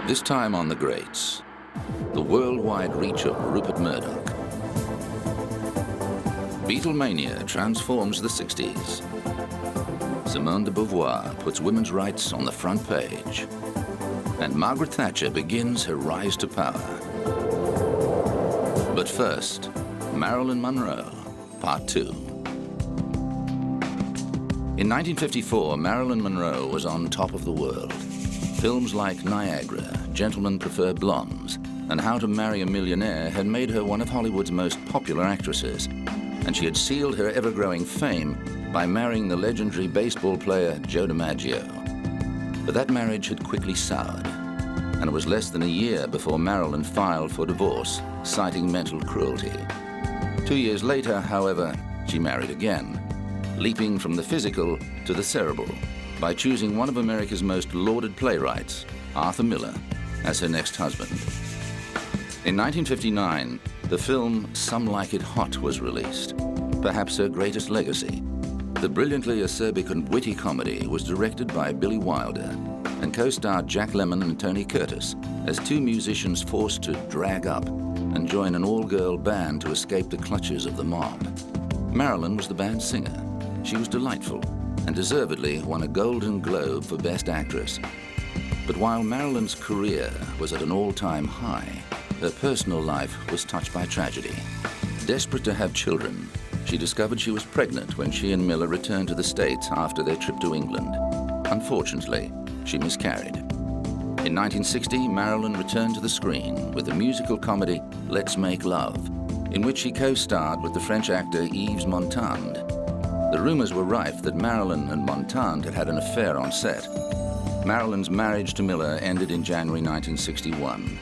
This time on The Greats, the worldwide reach of Rupert Murdoch. Beatlemania transforms the 60s. Simone de Beauvoir puts women's rights on the front page. And Margaret Thatcher begins her rise to power. But first, Marilyn Monroe, Part 2. In 1954, Marilyn Monroe was on top of the world. Films like Niagara, Gentlemen Prefer Blondes, and How to Marry a Millionaire had made her one of Hollywood's most popular actresses, and she had sealed her ever-growing fame by marrying the legendary baseball player Joe Dimaggio. But that marriage had quickly soured, and it was less than a year before Marilyn filed for divorce, citing mental cruelty. 2 years later, however, she married again, leaping from the physical to the cerebral by choosing one of America's most lauded playwrights, Arthur Miller, as her next husband. In 1959, the film Some Like It Hot was released, perhaps her greatest legacy. The brilliantly acerbic and witty comedy was directed by Billy Wilder and co-starred Jack Lemmon and Tony Curtis as two musicians forced to drag up and join an all-girl band to escape the clutches of the mob. Marilyn was the band's singer. She was delightful and deservedly won a Golden Globe for Best Actress. But while Marilyn's career was at an all-time high, her personal life was touched by tragedy. Desperate to have children, she discovered she was pregnant when she and Miller returned to the States after their trip to England. Unfortunately, she miscarried. In 1960, Marilyn returned to the screen with the musical comedy Let's Make Love, in which she co-starred with the French actor Yves Montand. The rumors were rife that Marilyn and Montand had had an affair on set. Marilyn's marriage to Miller ended in January 1961.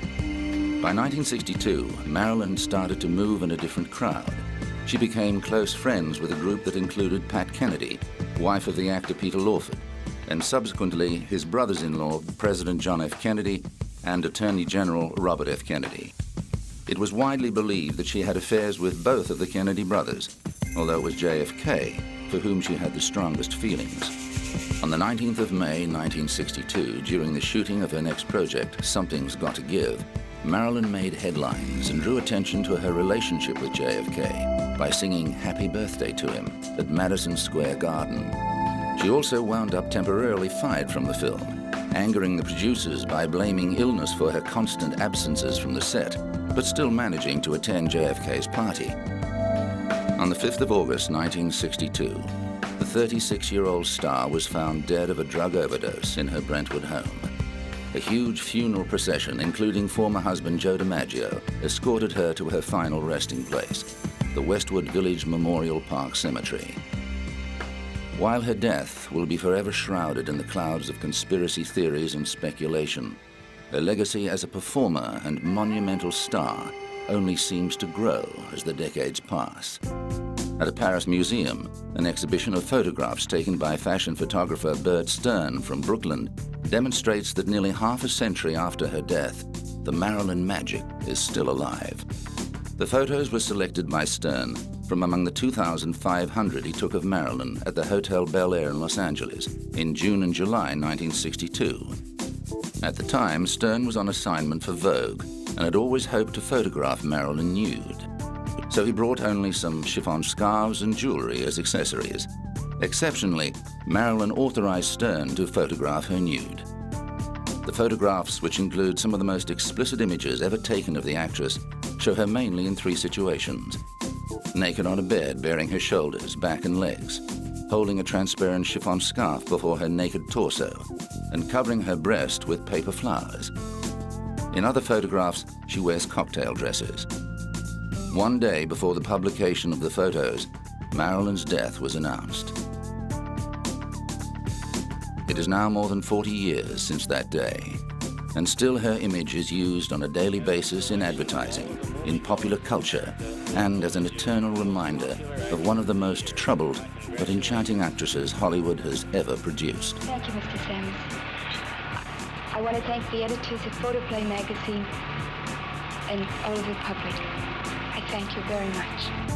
By 1962, Marilyn started to move in a different crowd. She became close friends with a group that included Pat Kennedy, wife of the actor Peter Lawford, and subsequently his brothers-in-law, President John F. Kennedy and Attorney General Robert F. Kennedy. It was widely believed that she had affairs with both of the Kennedy brothers, although it was JFK for whom she had the strongest feelings. On the 19th of May, 1962, during the shooting of her next project, Something's Got to Give, Marilyn made headlines and drew attention to her relationship with JFK by singing Happy Birthday to him at Madison Square Garden. She also wound up temporarily fired from the film, angering the producers by blaming illness for her constant absences from the set, but still managing to attend JFK's party. On the 5th of August, 1962, the 36-year-old star was found dead of a drug overdose in her Brentwood home. A huge funeral procession, including former husband Joe Dimaggio, escorted her to her final resting place, the Westwood Village Memorial Park Cemetery. While her death will be forever shrouded in the clouds of conspiracy theories and speculation, her legacy as a performer and monumental star only seems to grow as the decades pass. At a Paris museum, an exhibition of photographs taken by fashion photographer Bert Stern from Brooklyn demonstrates that nearly half a century after her death, the Marilyn magic is still alive. The photos were selected by Stern from among the 2,500 he took of Marilyn at the Hotel Bel Air in Los Angeles in June and July 1962. At the time, Stern was on assignment for Vogue and had always hoped to photograph Marilyn nude. So he brought only some chiffon scarves and jewelry as accessories. Exceptionally, Marilyn authorized Stern to photograph her nude. The photographs, which include some of the most explicit images ever taken of the actress, show her mainly in three situations: naked on a bed, baring her shoulders, back and legs, holding a transparent chiffon scarf before her naked torso, and covering her breast with paper flowers. In other photographs, she wears cocktail dresses. One day before the publication of the photos, Marilyn's death was announced. It is now more than 40 years since that day, and still her image is used on a daily basis in advertising, in popular culture, and as an eternal reminder of one of the most troubled but enchanting actresses Hollywood has ever produced. Thank you, Mr. Sims. I want to thank the editors of Photoplay magazine and all of the public. I thank you very much.